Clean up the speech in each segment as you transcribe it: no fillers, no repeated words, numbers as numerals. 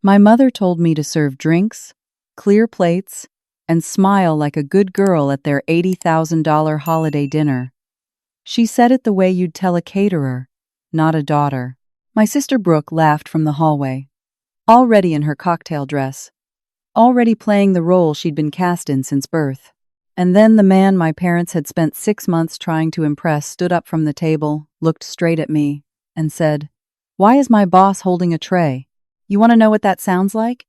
My mother told me to serve drinks, clear plates, and smile like a good girl at their $80,000 holiday dinner. She said it the way you'd tell a caterer, not a daughter. My sister Brooke laughed from the hallway, already in her cocktail dress, already playing the role she'd been cast in since birth. And then the man my parents had spent 6 months trying to impress stood up from the table, looked straight at me, and said, "Why is my boss holding a tray? You want to know what that sounds like?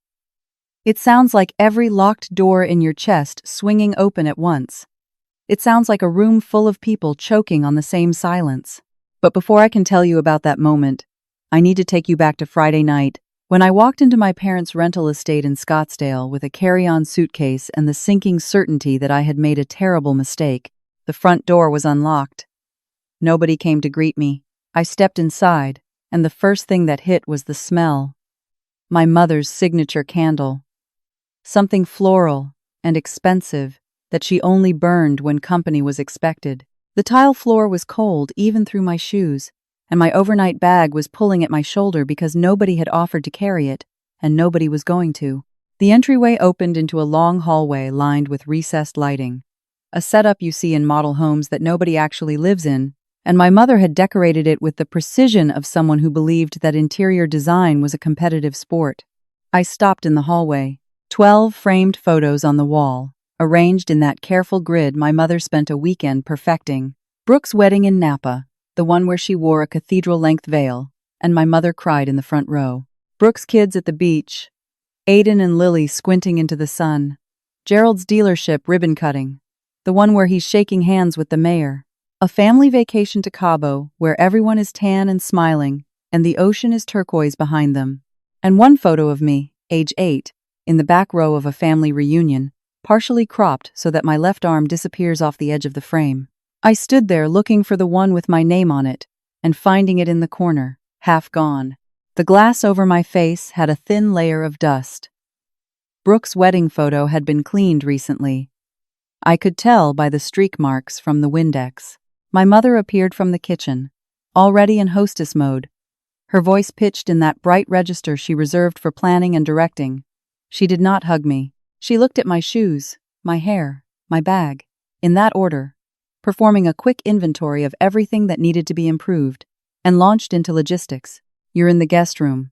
It sounds like every locked door in your chest swinging open at once. It sounds like a room full of people choking on the same silence." But before I can tell you about that moment, I need to take you back to Friday night, when I walked into my parents' rental estate in Scottsdale with a carry-on suitcase and the sinking certainty that I had made a terrible mistake. The front door was unlocked. Nobody came to greet me. I stepped inside, and the first thing that hit was the smell. My mother's signature candle. Something floral and expensive that she only burned when company was expected. The tile floor was cold even through my shoes, and my overnight bag was pulling at my shoulder because nobody had offered to carry it, and nobody was going to. The entryway opened into a long hallway lined with recessed lighting, a setup you see in model homes that nobody actually lives in, and my mother had decorated it with the precision of someone who believed that interior design was a competitive sport. I stopped in the hallway. 12 framed photos on the wall, arranged in that careful grid my mother spent a weekend perfecting. Brooke's wedding in Napa, the one where she wore a cathedral-length veil, and my mother cried in the front row. Brooke's kids at the beach, Aiden and Lily squinting into the sun. Gerald's dealership ribbon cutting, the one where he's shaking hands with the mayor. A family vacation to Cabo, where everyone is tan and smiling, and the ocean is turquoise behind them. And one photo of me, age 8, in the back row of a family reunion, partially cropped so that my left arm disappears off the edge of the frame. I stood there looking for the one with my name on it, and finding it in the corner, half gone. The glass over my face had a thin layer of dust. Brooke's wedding photo had been cleaned recently. I could tell by the streak marks from the Windex. My mother appeared from the kitchen, already in hostess mode, her voice pitched in that bright register she reserved for planning and directing. She did not hug me. She looked at my shoes, my hair, my bag, in that order, performing a quick inventory of everything that needed to be improved, and launched into logistics. "You're in the guest room.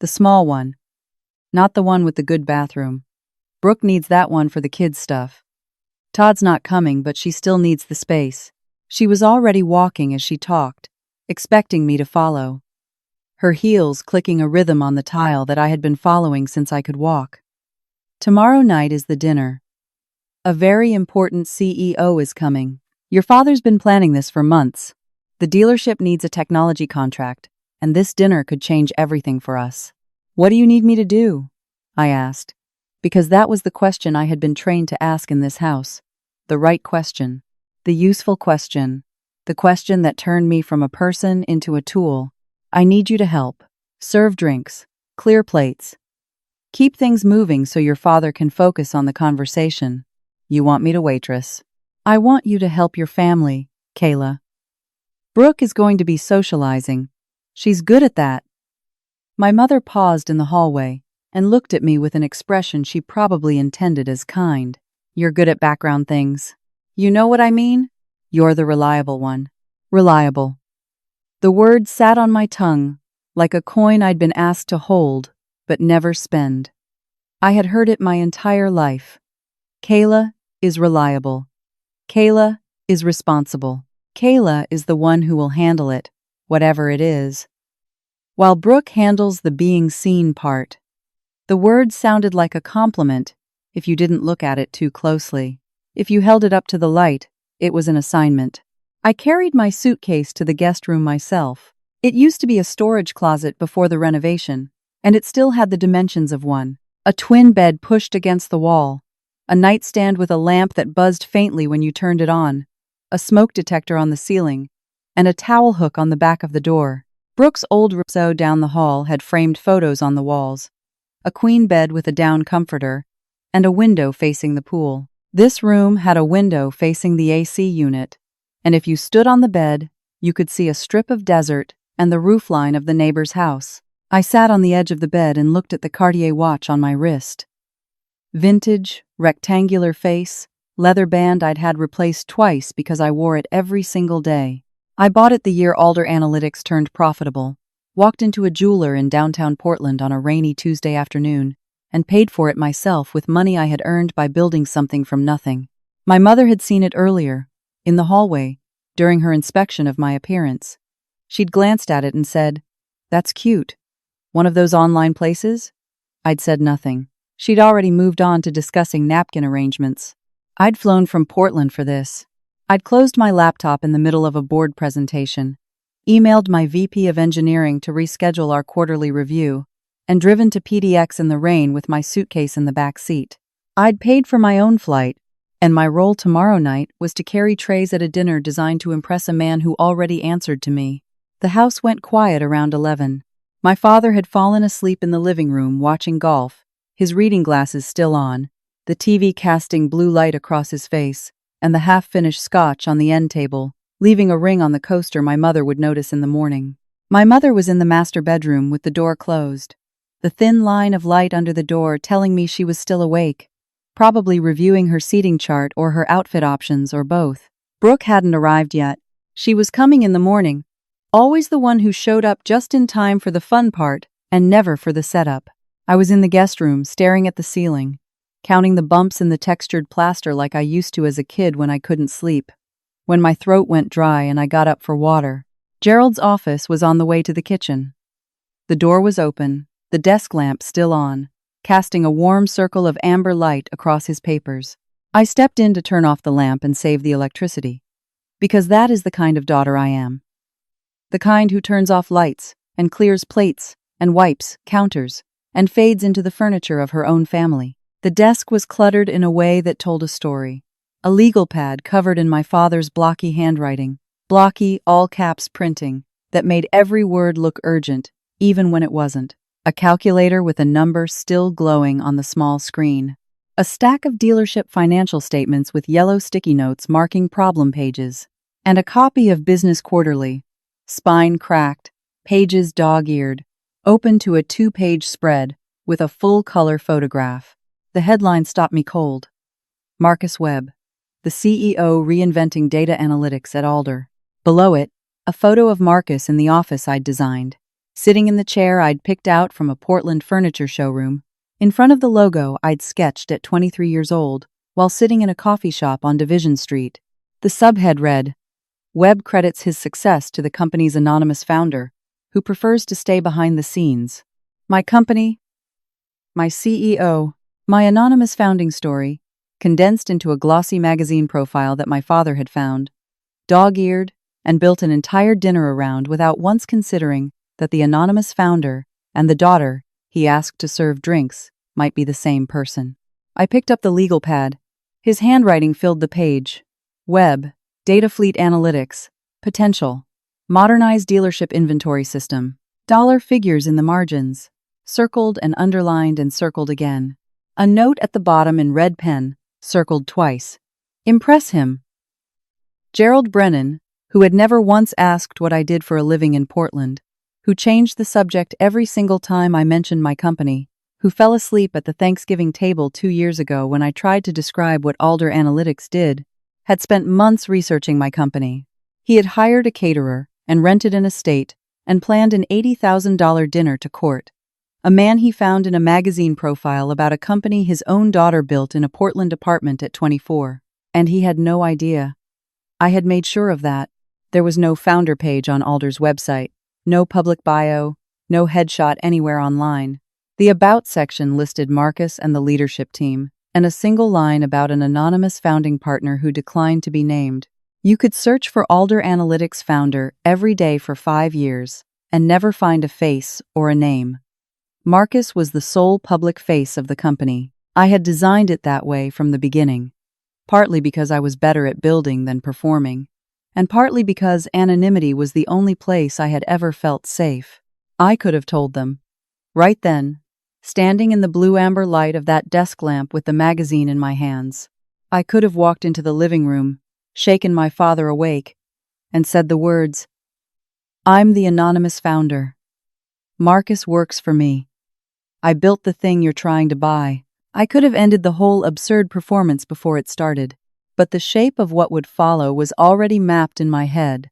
The small one. Not the one with the good bathroom. Brooke needs that one for the kids' stuff. Todd's not coming, but she still needs the space." She was already walking as she talked, expecting me to follow, her heels clicking a rhythm on the tile that I had been following since I could walk. "Tomorrow night is the dinner. A very important CEO is coming. Your father's been planning this for months. The dealership needs a technology contract, and this dinner could change everything for us." "What do you need me to do?" I asked, because that was the question I had been trained to ask in this house. The right question. The useful question. The question that turned me from a person into a tool. "I need you to help. Serve drinks. Clear plates. Keep things moving so your father can focus on the conversation. You want me to waitress. I want you to help your family, Kayla. Brooke is going to be socializing. She's good at that." My mother paused in the hallway and looked at me with an expression she probably intended as kind. "You're good at background things. You know what I mean? You're the reliable one." Reliable. The word sat on my tongue like a coin I'd been asked to hold but never spend. I had heard it my entire life. Kayla is reliable. Kayla is responsible. Kayla is the one who will handle it, whatever it is. While Brooke handles the being seen part. The word sounded like a compliment if you didn't look at it too closely. If you held it up to the light, it was an assignment. I carried my suitcase to the guest room myself. It used to be a storage closet before the renovation, and it still had the dimensions of one. A twin bed pushed against the wall, a nightstand with a lamp that buzzed faintly when you turned it on, a smoke detector on the ceiling, and a towel hook on the back of the door. Brooke's old room down the hall had framed photos on the walls, a queen bed with a down comforter, and a window facing the pool. This room had a window facing the AC unit, and if you stood on the bed, you could see a strip of desert and the roofline of the neighbor's house. I sat on the edge of the bed and looked at the Cartier watch on my wrist. Vintage, rectangular face, leather band I'd had replaced twice because I wore it every single day. I bought it the year Alder Analytics turned profitable, walked into a jeweler in downtown Portland on a rainy Tuesday afternoon, and paid for it myself with money I had earned by building something from nothing. My mother had seen it earlier, in the hallway, during her inspection of my appearance. She'd glanced at it and said, "That's cute. One of those online places?" I'd said nothing. She'd already moved on to discussing napkin arrangements. I'd flown from Portland for this. I'd closed my laptop in the middle of a board presentation, emailed my VP of engineering to reschedule our quarterly review, and driven to PDX in the rain with my suitcase in the back seat. I'd paid for my own flight, and my role tomorrow night was to carry trays at a dinner designed to impress a man who already answered to me. The house went quiet around 11. My father had fallen asleep in the living room watching golf, his reading glasses still on, the TV casting blue light across his face, and the half-finished scotch on the end table, leaving a ring on the coaster my mother would notice in the morning. My mother was in the master bedroom with the door closed, the thin line of light under the door telling me she was still awake, probably reviewing her seating chart or her outfit options or both. Brooke hadn't arrived yet. She was coming in the morning, always the one who showed up just in time for the fun part and never for the setup. I was in the guest room, staring at the ceiling, counting the bumps in the textured plaster like I used to as a kid when I couldn't sleep. When my throat went dry and I got up for water, Gerald's office was on the way to the kitchen. The door was open, the desk lamp still on, casting a warm circle of amber light across his papers. I stepped in to turn off the lamp and save the electricity, because that is the kind of daughter I am. The kind who turns off lights and clears plates and wipes counters and fades into the furniture of her own family. The desk was cluttered in a way that told a story. A legal pad covered in my father's blocky handwriting, blocky, all-caps printing, that made every word look urgent, even when it wasn't. A calculator with a number still glowing on the small screen. A stack of dealership financial statements with yellow sticky notes marking problem pages. And a copy of Business Quarterly, spine cracked, pages dog-eared, open to a 2-page spread with a full-color photograph. The headline stopped me cold. Marcus Webb, the CEO reinventing data analytics at Alder. Below it, a photo of Marcus in the office I'd designed, sitting in the chair I'd picked out from a Portland furniture showroom, in front of the logo I'd sketched at 23 years old while sitting in a coffee shop on Division Street. The subhead read, "Webb credits his success to the company's anonymous founder, who prefers to stay behind the scenes. My company, my CEO, my anonymous founding story, condensed into a glossy magazine profile that my father had found, dog-eared, and built an entire dinner around without once considering that the anonymous founder and the daughter he asked to serve drinks might be the same person." I picked up the legal pad. His handwriting filled the page. Webb, Data Fleet Analytics, Potential, Modernized Dealership Inventory System, dollar figures in the margins, circled and underlined and circled again. A note at the bottom in red pen, circled twice. Impress him. Gerald Brennan, who had never once asked what I did for a living in Portland, who changed the subject every single time I mentioned my company, who fell asleep at the Thanksgiving table 2 years ago when I tried to describe what Alder Analytics did, had spent months researching my company. He had hired a caterer and rented an estate and planned an $80,000 dinner to court. A man he found in a magazine profile about a company his own daughter built in a Portland apartment at 24. And he had no idea. I had made sure of that. There was no founder page on Alder's website, no public bio, no headshot anywhere online. The About section listed Marcus and the leadership team, and a single line about an anonymous founding partner who declined to be named. You could search for Alder Analytics founder every day for 5 years and never find a face or a name. Marcus was the sole public face of the company. I had designed it that way from the beginning, partly because I was better at building than performing, and partly because anonymity was the only place I had ever felt safe. I could have told them, right then, standing in the blue-amber light of that desk lamp with the magazine in my hands. I could have walked into the living room, shaken my father awake, and said the words, "I'm the anonymous founder." Marcus works for me. I built the thing you're trying to buy. I could have ended the whole absurd performance before it started, but the shape of what would follow was already mapped in my head.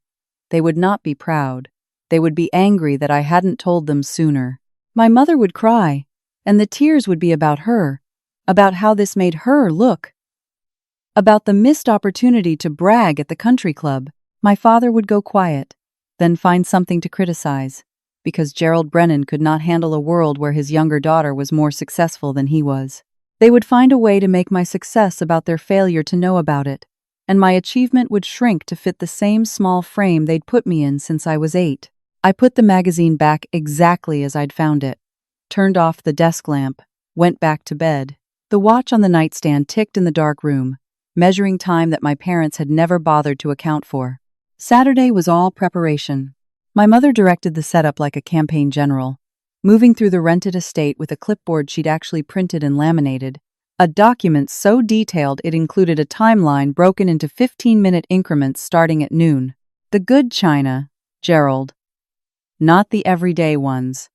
They would not be proud. They would be angry that I hadn't told them sooner. My mother would cry, and the tears would be about her, about how this made her look, about the missed opportunity to brag at the country club. My father would go quiet, then find something to criticize, because Gerald Brennan could not handle a world where his younger daughter was more successful than he was. They would find a way to make my success about their failure to know about it, and my achievement would shrink to fit the same small frame they'd put me in since I was 8. I put the magazine back exactly as I'd found it, turned off the desk lamp, went back to bed. The watch on the nightstand ticked in the dark room, measuring time that my parents had never bothered to account for. Saturday was all preparation. My mother directed the setup like a campaign general, moving through the rented estate with a clipboard she'd actually printed and laminated, a document so detailed it included a timeline broken into 15-minute increments starting at noon. The good china, Gerald. Not the everyday ones.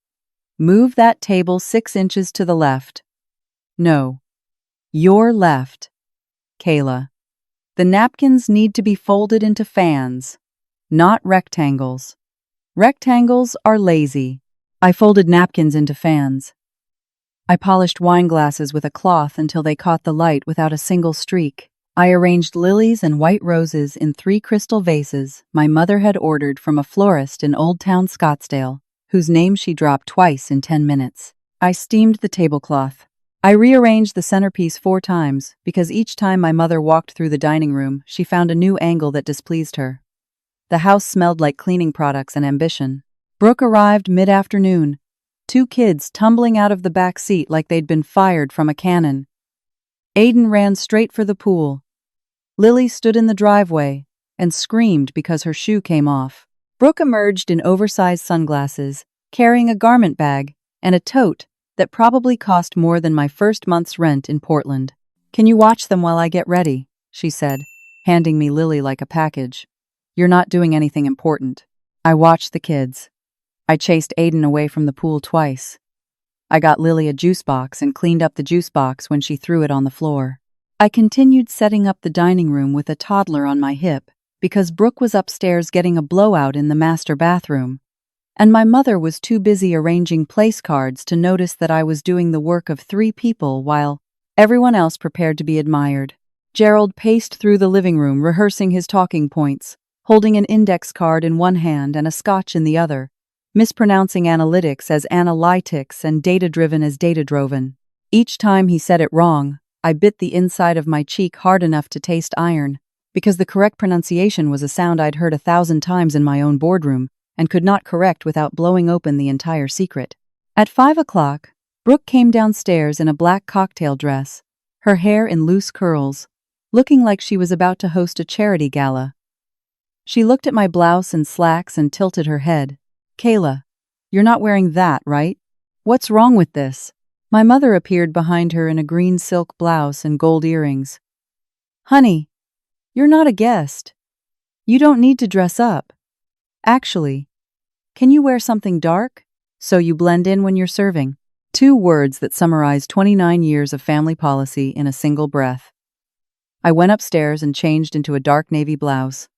Move that table 6 inches to the left. No. Your left. Kayla. The napkins need to be folded into fans, not rectangles. Rectangles are lazy. I folded napkins into fans. I polished wine glasses with a cloth until they caught the light without a single streak. I arranged lilies and white roses in 3 crystal vases my mother had ordered from a florist in Old Town Scottsdale, whose name she dropped twice in 10 minutes. I steamed the tablecloth. I rearranged the centerpiece 4 times because each time my mother walked through the dining room, she found a new angle that displeased her. The house smelled like cleaning products and ambition. Brooke arrived mid-afternoon, 2 kids tumbling out of the back seat like they'd been fired from a cannon. Aiden ran straight for the pool. Lily stood in the driveway and screamed because her shoe came off. Brooke emerged in oversized sunglasses, carrying a garment bag and a tote that probably cost more than my first month's rent in Portland. "Can you watch them while I get ready?" she said, handing me Lily like a package. "You're not doing anything important." I watched the kids. I chased Aiden away from the pool twice. I got Lily a juice box and cleaned up the juice box when she threw it on the floor. I continued setting up the dining room with a toddler on my hip because Brooke was upstairs getting a blowout in the master bathroom, and my mother was too busy arranging place cards to notice that I was doing the work of 3 people while everyone else prepared to be admired. Gerald paced through the living room rehearsing his talking points, holding an index card in one hand and a scotch in the other, mispronouncing analytics as analytics and data-driven as data-droven. Each time he said it wrong, I bit the inside of my cheek hard enough to taste iron, because the correct pronunciation was a sound I'd heard 1,000 times in my own boardroom and could not correct without blowing open the entire secret. At 5 o'clock, Brooke came downstairs in a black cocktail dress, her hair in loose curls, looking like she was about to host a charity gala. She looked at my blouse and slacks and tilted her head. "Kayla, you're not wearing that, right? What's wrong with this?" My mother appeared behind her in a green silk blouse and gold earrings. "Honey, you're not a guest. You don't need to dress up. Actually, can you wear something dark so you blend in when you're serving?" 2 words that summarize 29 years of family policy in a single breath. I went upstairs and changed into a dark navy blouse,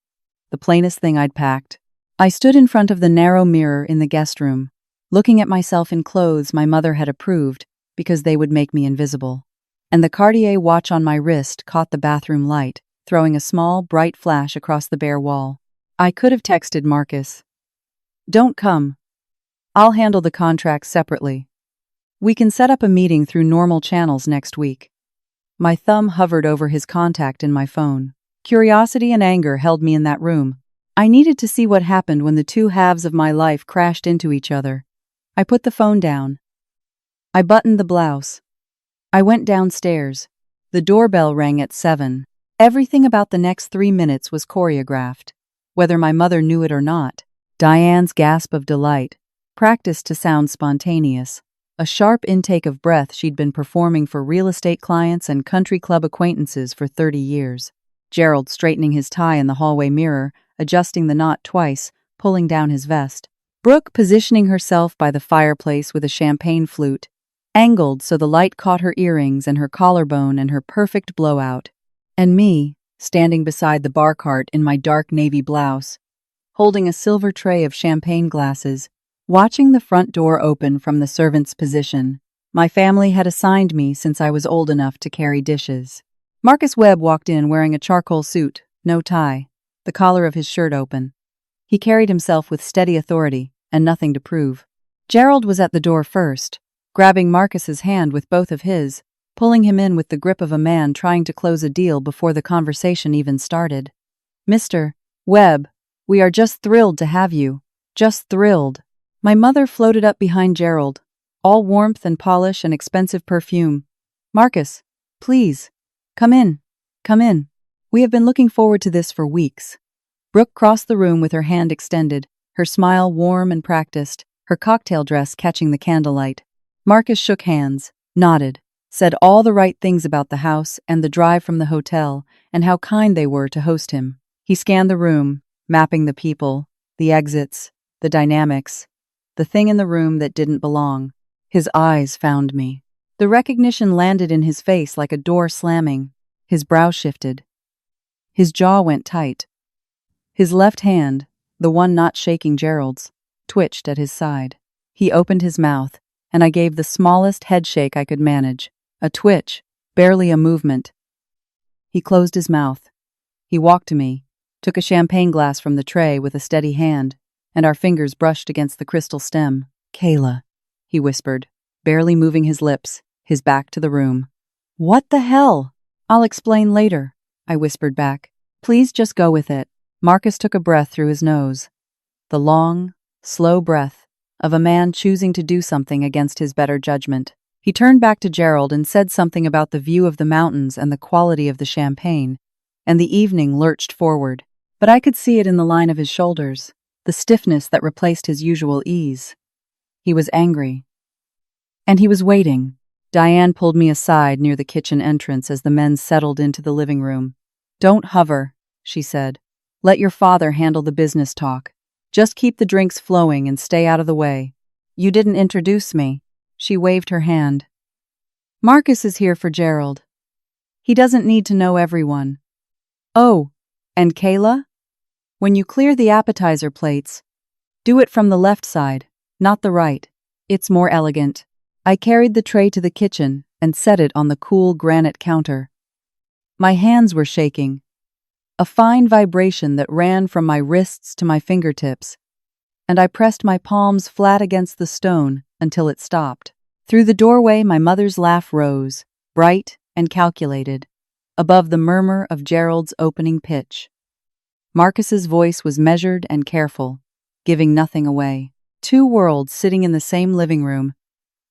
the plainest thing I'd packed. I stood in front of the narrow mirror in the guest room, looking at myself in clothes my mother had approved because they would make me invisible. And the Cartier watch on my wrist caught the bathroom light, throwing a small, bright flash across the bare wall. I could have texted Marcus. "Don't come. I'll handle the contracts separately. We can set up a meeting through normal channels next week." My thumb hovered over his contact in my phone. Curiosity and anger held me in that room. I needed to see what happened when the 2 halves of my life crashed into each other. I put the phone down. I buttoned the blouse. I went downstairs. The doorbell rang at 7. Everything about the next 3 minutes was choreographed, whether my mother knew it or not. Diane's gasp of delight, practiced to sound spontaneous, a sharp intake of breath she'd been performing for real estate clients and country club acquaintances for 30 years. Gerald straightening his tie in the hallway mirror, adjusting the knot twice, pulling down his vest. Brooke positioning herself by the fireplace with a champagne flute, angled so the light caught her earrings and her collarbone and her perfect blowout. And me, standing beside the bar cart in my dark navy blouse, holding a silver tray of champagne glasses, watching the front door open from the servant's position. My family had assigned me since I was old enough to carry dishes. Marcus Webb walked in wearing a charcoal suit, no tie, the collar of his shirt open. He carried himself with steady authority and nothing to prove. Gerald was at the door first, grabbing Marcus's hand with both of his, pulling him in with the grip of a man trying to close a deal before the conversation even started. "Mr. Webb, we are just thrilled to have you. Just thrilled." My mother floated up behind Gerald, all warmth and polish and expensive perfume. "Marcus, please, come in. Come in. We have been looking forward to this for weeks." Brooke crossed the room with her hand extended, her smile warm and practiced, her cocktail dress catching the candlelight. Marcus shook hands, nodded, said all the right things about the house and the drive from the hotel and how kind they were to host him. He scanned the room, mapping the people, the exits, the dynamics, the thing in the room that didn't belong. His eyes found me. The recognition landed in his face like a door slamming. His brow shifted. His jaw went tight. His left hand, the one not shaking Gerald's, twitched at his side. He opened his mouth, and I gave the smallest head shake I could manage. A twitch, barely a movement. He closed his mouth. He walked to me, took a champagne glass from the tray with a steady hand, and our fingers brushed against the crystal stem. "Kayla," he whispered, barely moving his lips, his back to the room. "What the hell?" "I'll explain later," I whispered back. "Please just go with it." Marcus took a breath through his nose. The long, slow breath of a man choosing to do something against his better judgment. He turned back to Gerald and said something about the view of the mountains and the quality of the champagne, and the evening lurched forward. But I could see it in the line of his shoulders, the stiffness that replaced his usual ease. He was angry. And he was waiting. Diane pulled me aside near the kitchen entrance as the men settled into the living room. "Don't hover," she said. "Let your father handle the business talk. Just keep the drinks flowing and stay out of the way." "You didn't introduce me." She waved her hand. "Marcus is here for Gerald. He doesn't need to know everyone." "Oh, and Kayla? When you clear the appetizer plates, do it from the left side, not the right. It's more elegant." I carried the tray to the kitchen and set it on the cool granite counter. My hands were shaking, a fine vibration that ran from my wrists to my fingertips, and I pressed my palms flat against the stone until it stopped. Through the doorway, my mother's laugh rose, bright and calculated, above the murmur of Gerald's opening pitch. Marcus's voice was measured and careful, giving nothing away. Two worlds sitting in the same living room,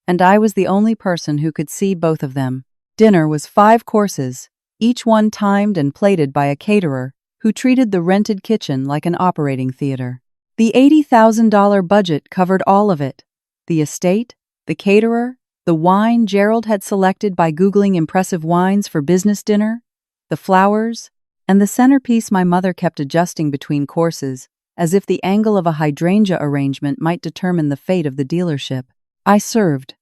and I was the only person who could see both of them. Dinner was 5 courses, each one timed and plated by a caterer who treated the rented kitchen like an operating theater. The $80,000 budget covered all of it: the estate, the caterer, the wine Gerald had selected by Googling impressive wines for business dinner, the flowers, and the centerpiece my mother kept adjusting between courses, as if the angle of a hydrangea arrangement might determine the fate of the dealership. I served.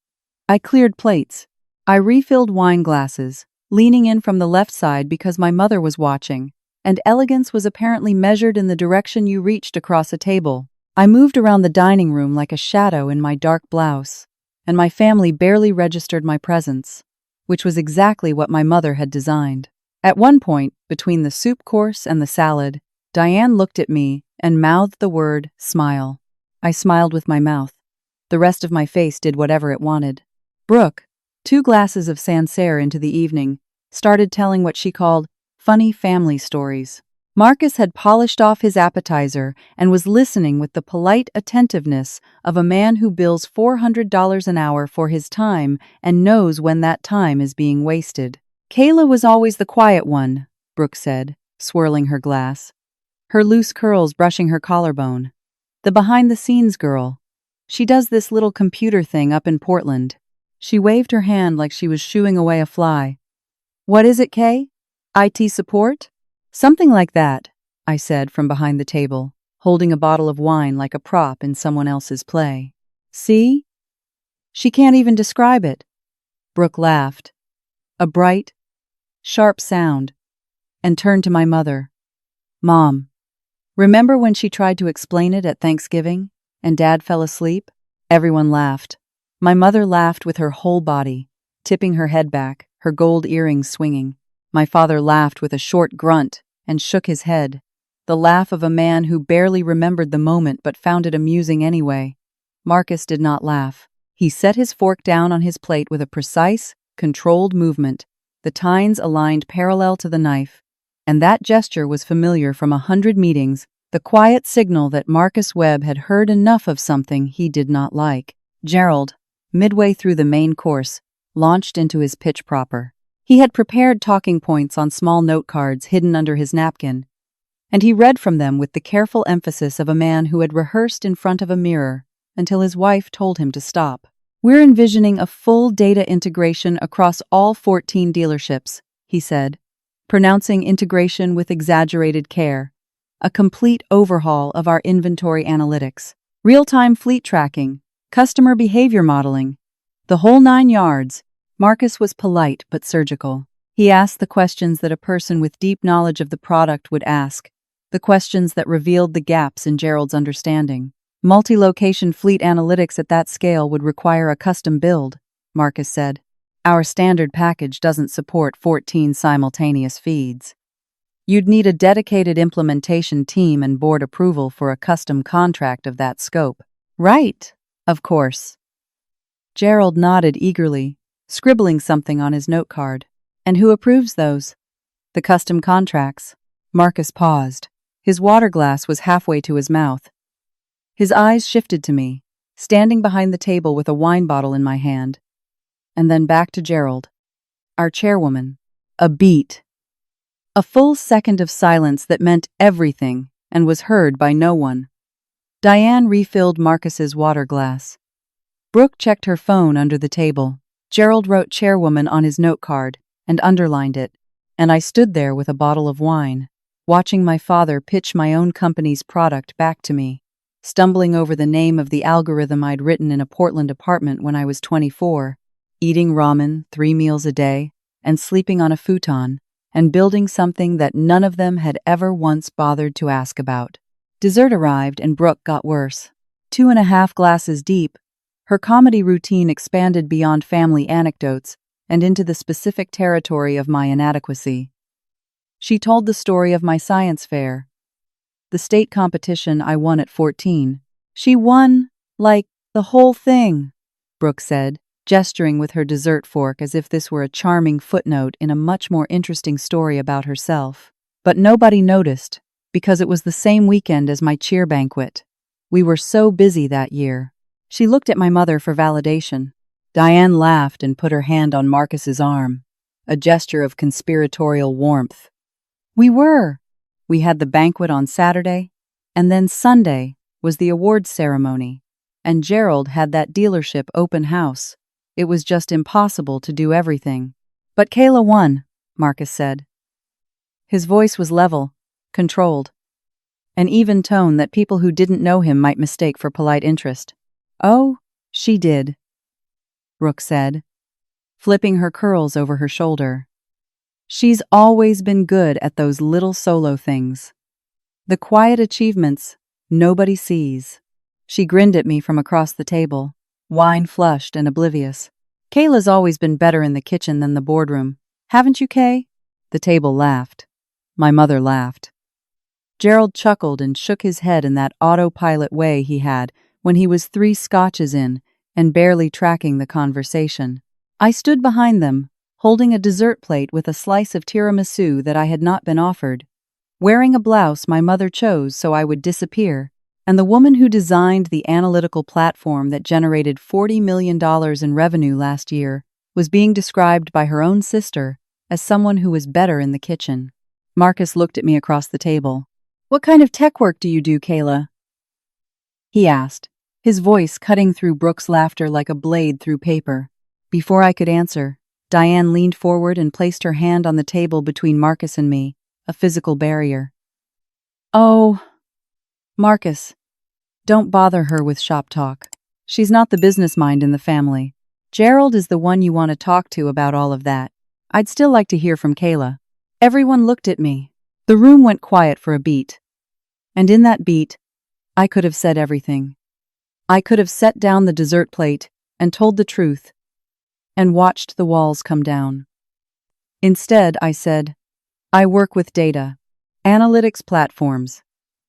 I cleared plates. I refilled wine glasses, leaning in from the left side because my mother was watching, and elegance was apparently measured in the direction you reached across a table. I moved around the dining room like a shadow in my dark blouse, and my family barely registered my presence, which was exactly what my mother had designed. At one point, between the soup course and the salad, Diane looked at me and mouthed the word "smile." I smiled with my mouth. The rest of my face did whatever it wanted. Brooke, 2 glasses of Sancerre into the evening, started telling what she called funny family stories. Marcus had polished off his appetizer and was listening with the polite attentiveness of a man who bills $400 an hour for his time and knows when that time is being wasted. "Kayla was always the quiet one," Brooke said, swirling her glass, her loose curls brushing her collarbone. "The behind-the-scenes girl. She does this little computer thing up in Portland." She waved her hand like she was shooing away a fly. "What is it, Kay? IT support?" "Something like that," I said from behind the table, holding a bottle of wine like a prop in someone else's play. See? She can't even describe it. Brooke laughed. A bright, sharp sound, and turned to my mother. Mom, remember when she tried to explain it at Thanksgiving, and Dad fell asleep? Everyone laughed. My mother laughed with her whole body, tipping her head back, her gold earrings swinging. My father laughed with a short grunt and shook his head, the laugh of a man who barely remembered the moment but found it amusing anyway. Marcus did not laugh. He set his fork down on his plate with a precise, controlled movement, the tines aligned parallel to the knife, and that gesture was familiar from 100 meetings, the quiet signal that Marcus Webb had heard enough of something he did not like. Gerald, midway through the main course, launched into his pitch proper. He had prepared talking points on small note cards hidden under his napkin, and he read from them with the careful emphasis of a man who had rehearsed in front of a mirror until his wife told him to stop. We're envisioning a full data integration across all 14 dealerships, he said, pronouncing integration with exaggerated care. A complete overhaul of our inventory analytics, real-time fleet tracking, customer behavior modeling, the whole 9 yards. Marcus was polite but surgical. He asked the questions that a person with deep knowledge of the product would ask, the questions that revealed the gaps in Gerald's understanding. Multi-location fleet analytics at that scale would require a custom build, Marcus said. Our standard package doesn't support 14 simultaneous feeds. You'd need a dedicated implementation team and board approval for a custom contract of that scope. Right, of course. Gerald nodded eagerly, scribbling something on his note card. And who approves those? The custom contracts. Marcus paused. His water glass was halfway to his mouth. His eyes shifted to me, standing behind the table with a wine bottle in my hand. And then back to Gerald. Our chairwoman. A beat. A full second of silence that meant everything and was heard by no one. Diane refilled Marcus's water glass. Brooke checked her phone under the table. Gerald wrote chairwoman on his note card and underlined it, and I stood there with a bottle of wine, watching my father pitch my own company's product back to me, stumbling over the name of the algorithm I'd written in a Portland apartment when I was 24, eating ramen 3 meals a day, and sleeping on a futon, and building something that none of them had ever once bothered to ask about. Dessert arrived and Brooke got worse. 2.5 glasses deep, her comedy routine expanded beyond family anecdotes and into the specific territory of my inadequacy. She told the story of my science fair, the state competition I won at 14. She won, like, the whole thing, Brooke said, gesturing with her dessert fork as if this were a charming footnote in a much more interesting story about herself. But nobody noticed, because it was the same weekend as my cheer banquet. We were so busy that year. She looked at my mother for validation. Diane laughed and put her hand on Marcus's arm, a gesture of conspiratorial warmth. We were. We had the banquet on Saturday, and then Sunday was the awards ceremony, and Gerald had that dealership open house. It was just impossible to do everything. But Kayla won, Marcus said. His voice was level, controlled, an even tone that people who didn't know him might mistake for polite interest. Oh, she did, Brooke said, flipping her curls over her shoulder. She's always been good at those little solo things. The quiet achievements nobody sees. She grinned at me from across the table, wine flushed and oblivious. Kayla's always been better in the kitchen than the boardroom. Haven't you, Kay? The table laughed. My mother laughed. Gerald chuckled and shook his head in that autopilot way he had when he was 3 scotches in and barely tracking the conversation. I stood behind them, holding a dessert plate with a slice of tiramisu that I had not been offered, wearing a blouse my mother chose so I would disappear, and the woman who designed the analytical platform that generated $40 million in revenue last year was being described by her own sister as someone who was better in the kitchen. Marcus looked at me across the table. What kind of tech work do you do, Kayla? He asked, his voice cutting through Brooke's laughter like a blade through paper. Before I could answer, Diane leaned forward and placed her hand on the table between Marcus and me, a physical barrier. Oh, Marcus, don't bother her with shop talk. She's not the business mind in the family. Gerald is the one you want to talk to about all of that. I'd still like to hear from Kayla. Everyone looked at me. The room went quiet for a beat. And in that beat, I could have said everything. I could have set down the dessert plate and told the truth and watched the walls come down. Instead, I said, I work with data. Analytics platforms.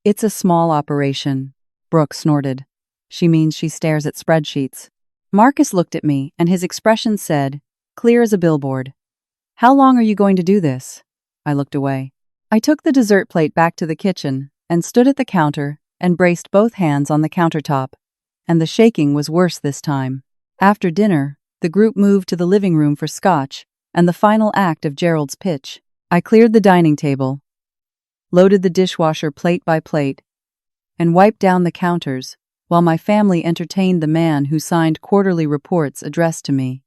It's a small operation. Brooke snorted. She means she stares at spreadsheets. Marcus looked at me, and his expression said, clear as a billboard. How long are you going to do this? I looked away. I took the dessert plate back to the kitchen and stood at the counter and braced both hands on the countertop. And the shaking was worse this time. After dinner, the group moved to the living room for scotch and the final act of Gerald's pitch. I cleared the dining table, loaded the dishwasher plate by plate, and wiped down the counters while my family entertained the man who signed quarterly reports addressed to me.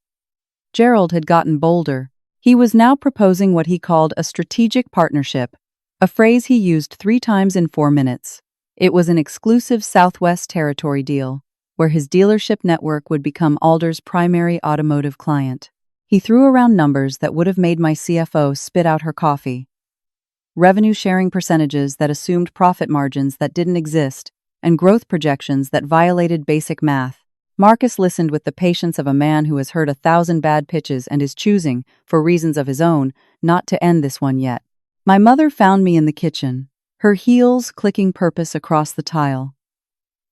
Gerald had gotten bolder. He was now proposing what he called a strategic partnership, a phrase he used 3 times in 4 minutes. It was an exclusive Southwest Territory deal, where his dealership network would become Alder's primary automotive client. He threw around numbers that would have made my CFO spit out her coffee. Revenue-sharing percentages that assumed profit margins that didn't exist, and growth projections that violated basic math. Marcus listened with the patience of a man who has heard 1,000 bad pitches and is choosing, for reasons of his own, not to end this one yet. My mother found me in the kitchen, her heels clicking purpose across the tile.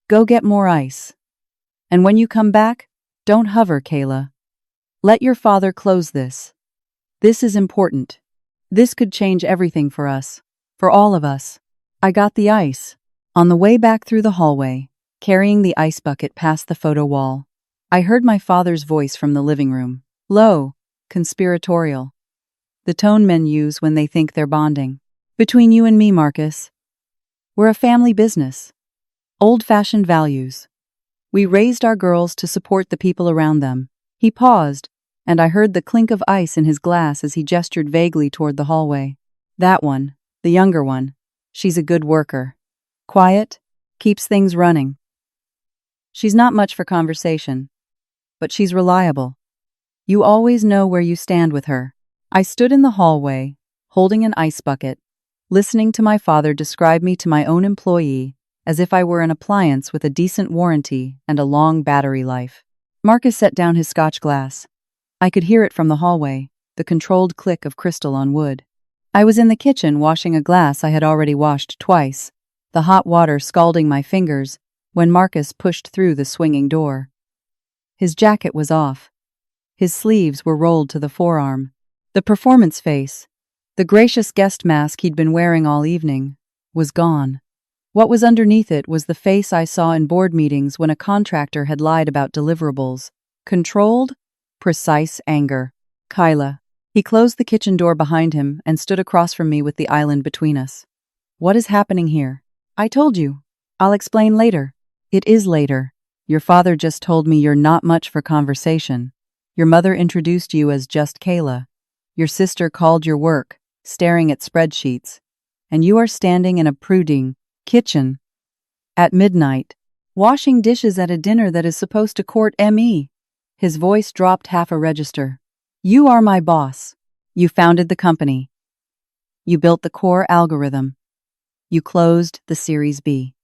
Go get more ice. And when you come back, don't hover, Kayla. Let your father close this. This is important. This could change everything for us, for all of us. I got the ice. On the way back through the hallway, carrying the ice bucket past the photo wall, I heard my father's voice from the living room. Low, conspiratorial. The tone men use when they think they're bonding. Between you and me, Marcus, we're a family business. Old-fashioned values. We raised our girls to support the people around them. He paused, and I heard the clink of ice in his glass as he gestured vaguely toward the hallway. That one, the younger one, she's a good worker. Quiet, keeps things running. She's not much for conversation, but she's reliable. You always know where you stand with her. I stood in the hallway, holding an ice bucket, listening to my father describe me to my own employee as if I were an appliance with a decent warranty and a long battery life. Marcus set down his scotch glass. I could hear it from the hallway, the controlled click of crystal on wood. I was in the kitchen washing a glass I had already washed twice, the hot water scalding my fingers, when Marcus pushed through the swinging door. His jacket was off. His sleeves were rolled to the forearm. The performance face, the gracious guest mask he'd been wearing all evening, was gone. What was underneath it was the face I saw in board meetings when a contractor had lied about deliverables. Controlled, precise anger. Kayla. He closed the kitchen door behind him and stood across from me with the island between us. What is happening here? I told you. I'll explain later. It is later. Your father just told me you're not much for conversation. Your mother introduced you as just Kayla. Your sister called your work, staring at spreadsheets. And you are standing in a brooding kitchen at midnight, washing dishes at a dinner that is supposed to court me. His voice dropped half a register. You are my boss. You founded the company. You built the core algorithm. You closed the Series B.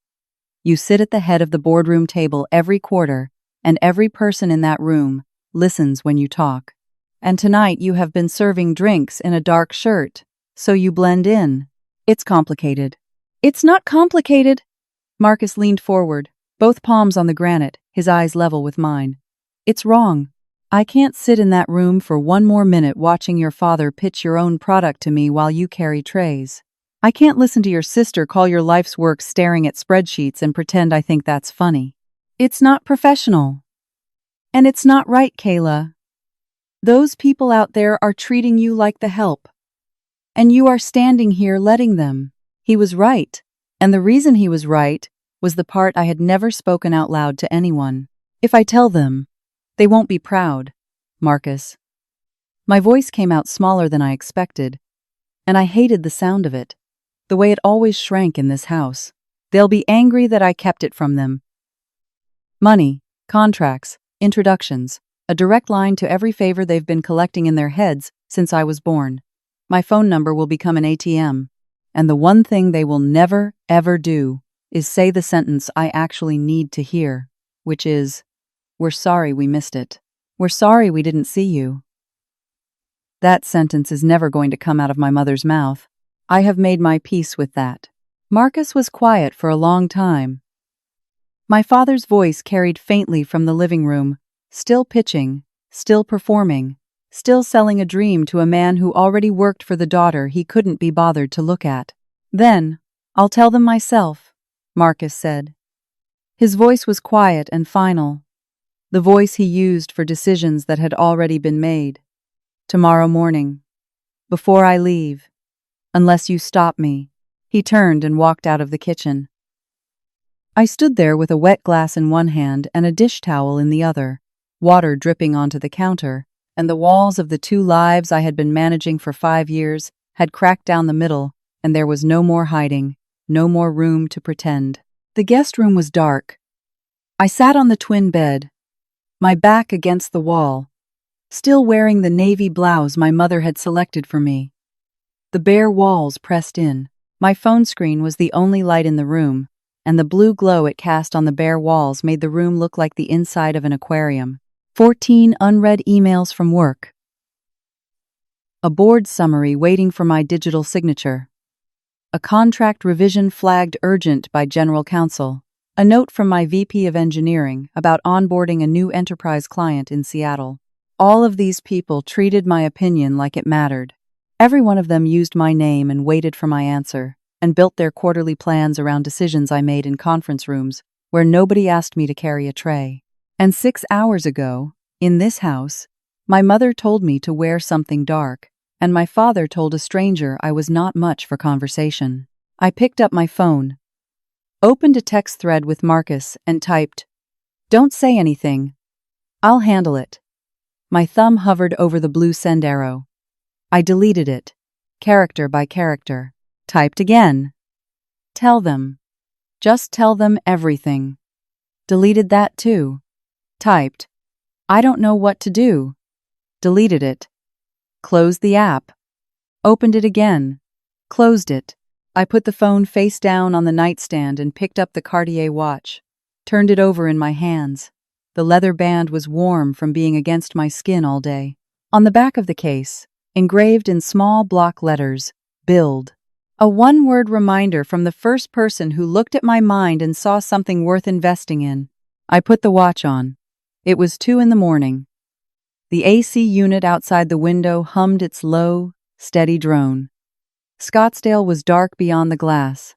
You sit at the head of the boardroom table every quarter, and every person in that room listens when you talk. And tonight you have been serving drinks in a dark shirt, so you blend in. It's complicated. It's not complicated. Marcus leaned forward, both palms on the granite, his eyes level with mine. It's wrong. I can't sit in that room for one more minute watching your father pitch your own product to me while you carry trays. I can't listen to your sister call your life's work staring at spreadsheets and pretend I think that's funny. It's not professional. And it's not right, Kayla. Those people out there are treating you like the help. And you are standing here letting them. He was right. And the reason he was right was the part I had never spoken out loud to anyone. If I tell them, they won't be proud, Marcus. My voice came out smaller than I expected, and I hated the sound of it, the way it always shrank in this house. They'll be angry that I kept it from them. Money, contracts, introductions, a direct line to every favor they've been collecting in their heads since I was born. My phone number will become an ATM. And the one thing they will never, ever do is say the sentence I actually need to hear, which is, "We're sorry we missed it. We're sorry we didn't see you." That sentence is never going to come out of my mother's mouth. I have made my peace with that. Marcus was quiet for a long time. My father's voice carried faintly from the living room, still pitching, still performing, still selling a dream to a man who already worked for the daughter he couldn't be bothered to look at. "Then, I'll tell them myself," Marcus said. His voice was quiet and final, the voice he used for decisions that had already been made. "Tomorrow morning. Before I leave. Unless you stop me." He turned and walked out of the kitchen. I stood there with a wet glass in one hand and a dish towel in the other, water dripping onto the counter, and the walls of the 2 lives I had been managing for 5 years had cracked down the middle, and there was no more hiding, no more room to pretend. The guest room was dark. I sat on the twin bed, my back against the wall, still wearing the navy blouse my mother had selected for me. The bare walls pressed in. My phone screen was the only light in the room, and the blue glow it cast on the bare walls made the room look like the inside of an aquarium. 14 unread emails from work. A board summary waiting for my digital signature. A contract revision flagged urgent by General Counsel. A note from my VP of Engineering about onboarding a new enterprise client in Seattle. All of these people treated my opinion like it mattered. Every one of them used my name and waited for my answer, and built their quarterly plans around decisions I made in conference rooms where nobody asked me to carry a tray. And 6 hours ago, in this house, my mother told me to wear something dark, and my father told a stranger I was not much for conversation. I picked up my phone, opened a text thread with Marcus, and typed, "Don't say anything. I'll handle it." My thumb hovered over the blue send arrow. I deleted it, character by character. Typed again. "Tell them. Just tell them everything." Deleted that too. Typed, "I don't know what to do." Deleted it. Closed the app. Opened it again. Closed it. I put the phone face down on the nightstand and picked up the Cartier watch. Turned it over in my hands. The leather band was warm from being against my skin all day. On the back of the case, engraved in small block letters, "Build." A one-word reminder from the first person who looked at my mind and saw something worth investing in. I put the watch on. It was 2 in the morning. The AC unit outside the window hummed its low, steady drone. Scottsdale was dark beyond the glass,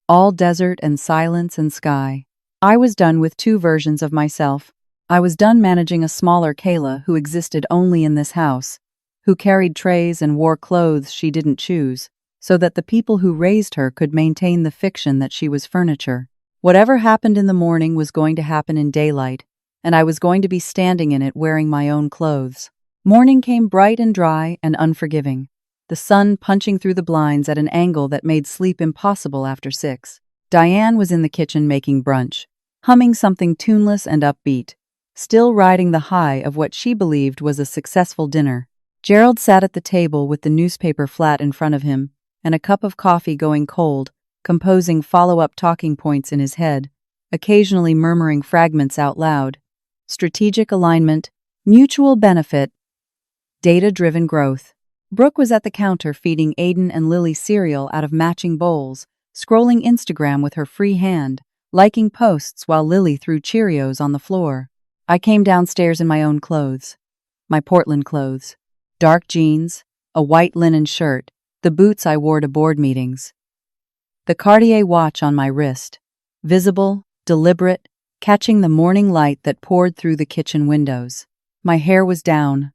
all desert and silence and sky. I was done with 2 versions of myself. I was done managing a smaller Kayla who existed only in this house, who carried trays and wore clothes she didn't choose, so that the people who raised her could maintain the fiction that she was furniture. Whatever happened in the morning was going to happen in daylight, and I was going to be standing in it wearing my own clothes. Morning came bright and dry and unforgiving, the sun punching through the blinds at an angle that made sleep impossible after 6. Diane was in the kitchen making brunch, humming something tuneless and upbeat, still riding the high of what she believed was a successful dinner. Gerald sat at the table with the newspaper flat in front of him and a cup of coffee going cold, composing follow-up talking points in his head, occasionally murmuring fragments out loud. Strategic alignment, mutual benefit, data-driven growth. Brooke was at the counter feeding Aiden and Lily cereal out of matching bowls, scrolling Instagram with her free hand, liking posts while Lily threw Cheerios on the floor. I came downstairs in my own clothes. My Portland clothes. Dark jeans, a white linen shirt, the boots I wore to board meetings. The Cartier watch on my wrist, visible, deliberate, catching the morning light that poured through the kitchen windows. My hair was down.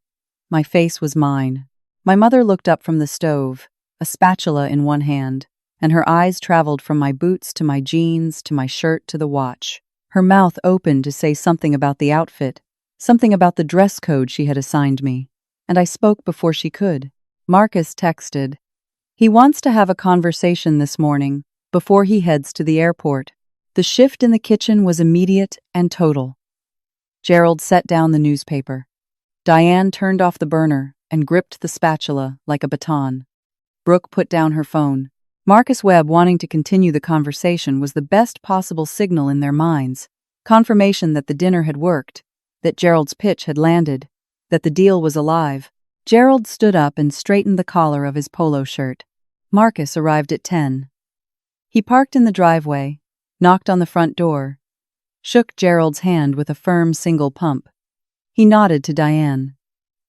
My face was mine. My mother looked up from the stove, a spatula in one hand, and her eyes traveled from my boots to my jeans to my shirt to the watch. Her mouth opened to say something about the outfit, something about the dress code she had assigned me, and I spoke before she could. Marcus texted, "He wants to have a conversation this morning. before he heads to the airport. The shift in the kitchen was immediate and total. Gerald set down the newspaper. Diane turned off the burner and gripped the spatula like a baton. Brooke put down her phone. Marcus Webb wanting to continue the conversation was the best possible signal in their minds. Confirmation that the dinner had worked, that Gerald's pitch had landed, that the deal was alive. Gerald stood up and straightened the collar of his polo shirt. Marcus arrived at 10. He parked in the driveway, knocked on the front door, shook Gerald's hand with a firm single pump. He nodded to Diane.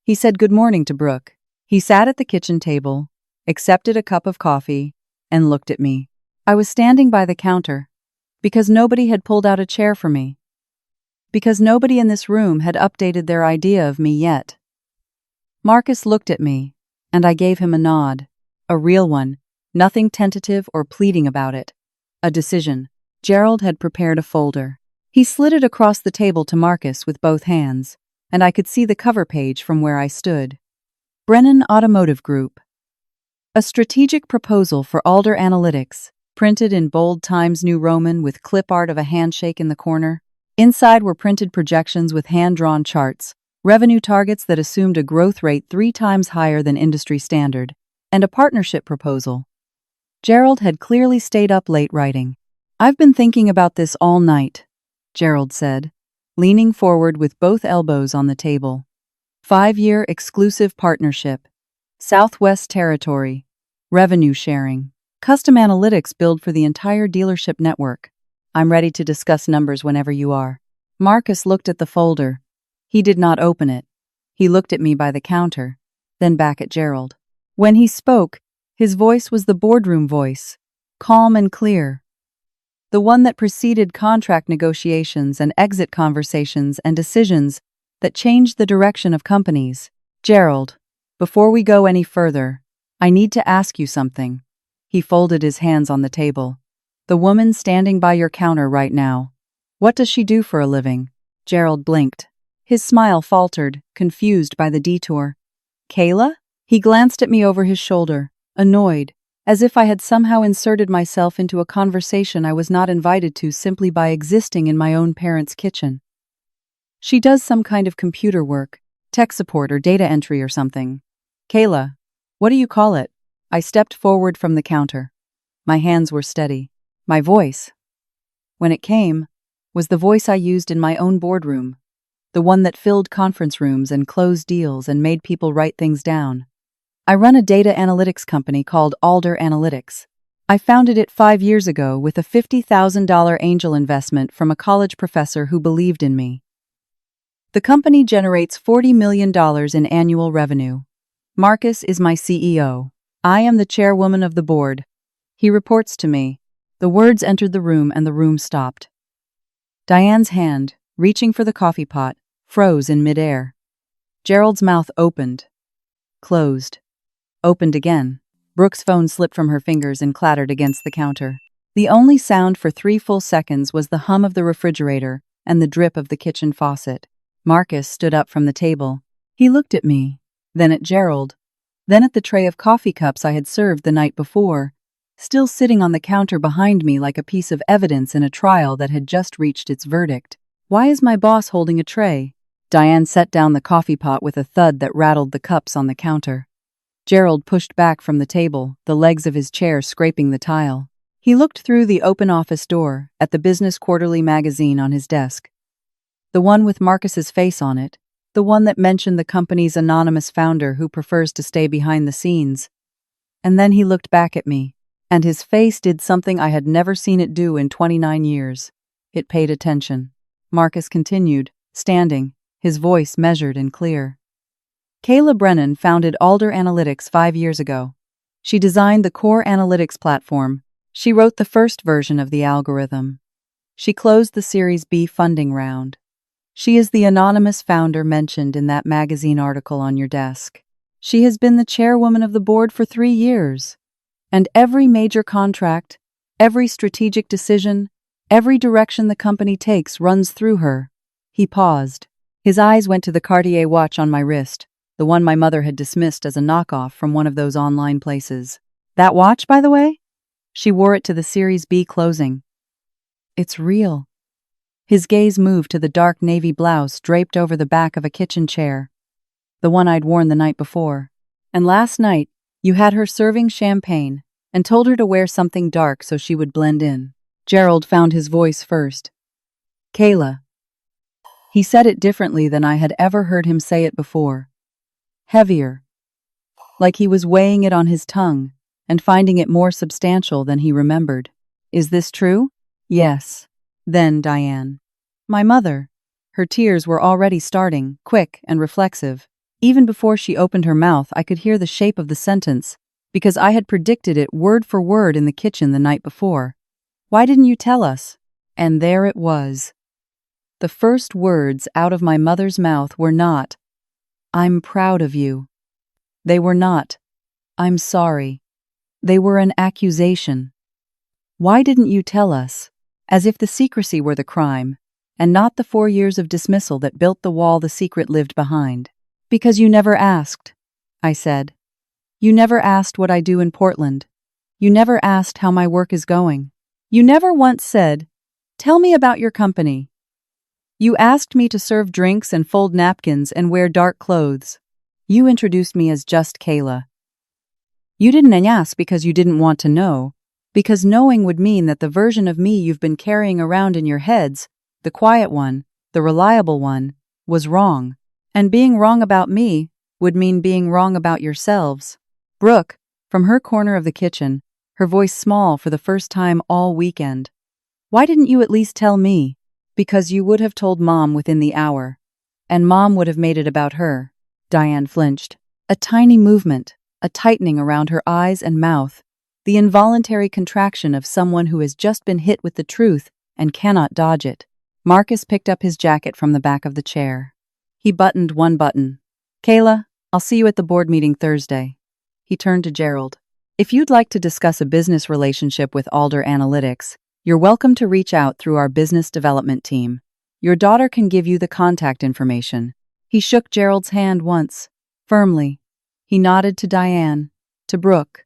He said good morning to Brooke. He sat at the kitchen table, accepted a cup of coffee, and looked at me. I was standing by the counter, because nobody had pulled out a chair for me. Because nobody in this room had updated their idea of me yet. Marcus looked at me, and I gave him a nod. A real one, nothing tentative or pleading about it. A decision. Gerald had prepared a folder. He slid it across the table to Marcus with both hands, and I could see the cover page from where I stood. Brennan Automotive Group. A strategic proposal for Alder Analytics, printed in bold Times New Roman with clip art of a handshake in the corner. Inside were printed projections with hand-drawn charts, revenue targets that assumed a growth rate 3 times higher than industry standard, and a partnership proposal. Gerald had clearly stayed up late writing. "I've been thinking about this all night," Gerald said, leaning forward with both elbows on the table. 5-year exclusive partnership. Southwest Territory. Revenue sharing. Custom analytics build for the entire dealership network. I'm ready to discuss numbers whenever you are. Marcus looked at the folder. He did not open it. He looked at me by the counter, then back at Gerald. When he spoke, his voice was the boardroom voice, calm and clear. The one that preceded contract negotiations and exit conversations and decisions that changed the direction of companies. "Gerald, before we go any further, I need to ask you something." He folded his hands on the table. "The woman standing by your counter right now, what does she do for a living?" Gerald blinked. His smile faltered, confused by the detour. "Kayla?" He glanced at me over his shoulder, annoyed, as if I had somehow inserted myself into a conversation I was not invited to simply by existing in my own parents' kitchen. "She does some kind of computer work, tech support or data entry or something." "Kayla, what do you call it?" I stepped forward from the counter. My hands were steady. My voice, when it came, was the voice I used in my own boardroom, the one that filled conference rooms and closed deals and made people write things down. I run a data analytics company called Alder Analytics. I founded it 5 years ago with a $50,000 angel investment from a college professor who believed in me. The company generates $40 million in annual revenue. Marcus is my CEO. I am the chairwoman of the board. He reports to me. The words entered the room and the room stopped. Diane's hand, reaching for the coffee pot, froze in midair. Gerald's mouth opened, closed, opened again. Brooke's phone slipped from her fingers and clattered against the counter. The only sound for 3 full seconds was the hum of the refrigerator and the drip of the kitchen faucet. Marcus stood up from the table. He looked at me, then at Gerald, then at the tray of coffee cups I had served the night before, still sitting on the counter behind me like a piece of evidence in a trial that had just reached its verdict. "Why is my boss holding a tray?" Diane set down the coffee pot with a thud that rattled the cups on the counter. Gerald pushed back from the table, the legs of his chair scraping the tile. He looked through the open office door at the Business Quarterly magazine on his desk. The one with Marcus's face on it, the one that mentioned the company's anonymous founder who prefers to stay behind the scenes. And then he looked back at me, and his face did something I had never seen it do in 29 years. It paid attention. Marcus continued, standing, his voice measured and clear. "Kayla Brennan founded Alder Analytics 5 years ago. She designed the core analytics platform. She wrote the first version of the algorithm. She closed the Series B funding round. She is the anonymous founder mentioned in that magazine article on your desk. She has been the chairwoman of the board for 3 years. And every major contract, every strategic decision, every direction the company takes runs through her." He paused. His eyes went to the Cartier watch on my wrist, the one my mother had dismissed as a knockoff from one of those online places. "That watch, by the way?" She wore it to the Series B closing. It's real. His gaze moved to the dark navy blouse draped over the back of a kitchen chair, the one I'd worn the night before. And last night, you had her serving champagne and told her to wear something dark so she would blend in. Gerald found his voice first. Kayla. He said it differently than I had ever heard him say it before. Heavier. Like he was weighing it on his tongue and finding it more substantial than he remembered. Is this true? Yes. Then Diane. My mother. Her tears were already starting, quick and reflexive. Even before she opened her mouth, I could hear the shape of the sentence, because I had predicted it word for word in the kitchen the night before. Why didn't you tell us? And there it was. The first words out of my mother's mouth were not, I'm proud of you. They were not, I'm sorry. They were an accusation. Why didn't you tell us? As if the secrecy were the crime, and not the 4 years of dismissal that built the wall the secret lived behind. Because you never asked, I said. You never asked what I do in Portland. You never asked how my work is going. You never once said, tell me about your company. You asked me to serve drinks and fold napkins and wear dark clothes. You introduced me as just Kayla. You didn't ask because you didn't want to know, because knowing would mean that the version of me you've been carrying around in your heads, the quiet one, the reliable one, was wrong. And being wrong about me would mean being wrong about yourselves. Brooke, from her corner of the kitchen, her voice small for the first time all weekend. Why didn't you at least tell me? Because you would have told Mom within the hour. And Mom would have made it about her. Diane flinched. A tiny movement, a tightening around her eyes and mouth, the involuntary contraction of someone who has just been hit with the truth and cannot dodge it. Marcus picked up his jacket from the back of the chair. He buttoned one button. Kayla, I'll see you at the board meeting Thursday. He turned to Gerald. If you'd like to discuss a business relationship with Alder Analytics, you're welcome to reach out through our business development team. Your daughter can give you the contact information. He shook Gerald's hand once, firmly. He nodded to Diane, to Brooke.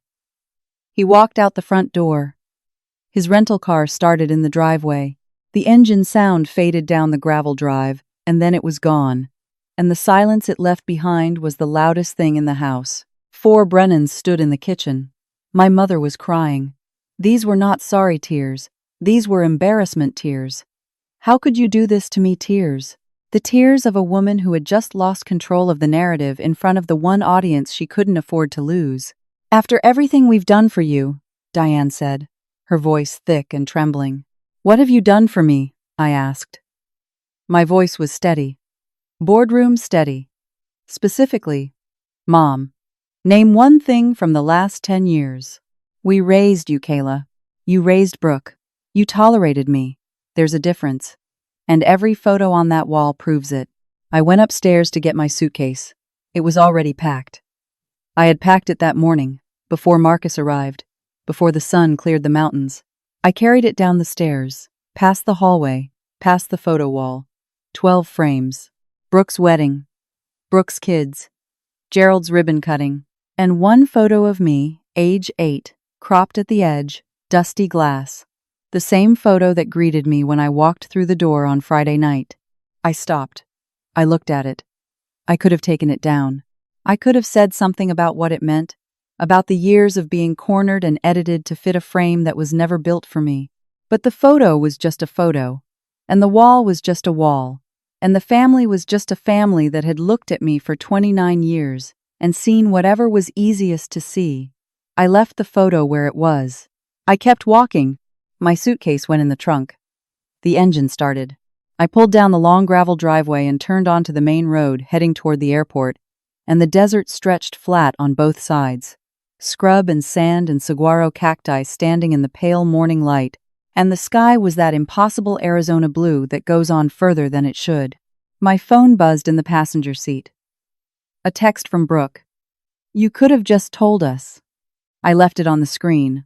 He walked out the front door. His rental car started in the driveway. The engine sound faded down the gravel drive, and then it was gone. And the silence it left behind was the loudest thing in the house. 4 Brennans stood in the kitchen. My mother was crying. These were not sorry tears. These were embarrassment tears. How could you do this to me tears? The tears of a woman who had just lost control of the narrative in front of the one audience she couldn't afford to lose. After everything we've done for you, Diane said, her voice thick and trembling. What have you done for me? I asked. My voice was steady. Boardroom steady. Specifically, Mom, name one thing from the last 10 years. We raised you, Kayla. You raised Brooke. You tolerated me. There's a difference. And every photo on that wall proves it. I went upstairs to get my suitcase. It was already packed. I had packed it that morning, before Marcus arrived, before the sun cleared the mountains. I carried it down the stairs, past the hallway, past the photo wall. 12 frames. Brooke's wedding. Brooke's kids. Gerald's ribbon cutting. And one photo of me, age 8, cropped at the edge, dusty glass. The same photo that greeted me when I walked through the door on Friday night. I stopped. I looked at it. I could have taken it down. I could have said something about what it meant, about the years of being cornered and edited to fit a frame that was never built for me. But the photo was just a photo, and the wall was just a wall, and the family was just a family that had looked at me for 29 years and seen whatever was easiest to see. I left the photo where it was. I kept walking. My suitcase went in the trunk. The engine started. I pulled down the long gravel driveway and turned onto the main road, heading toward the airport, and the desert stretched flat on both sides. Scrub and sand and saguaro cacti standing in the pale morning light, and the sky was that impossible Arizona blue that goes on further than it should. My phone buzzed in the passenger seat. A text from Brooke. You could have just told us. I left it on the screen.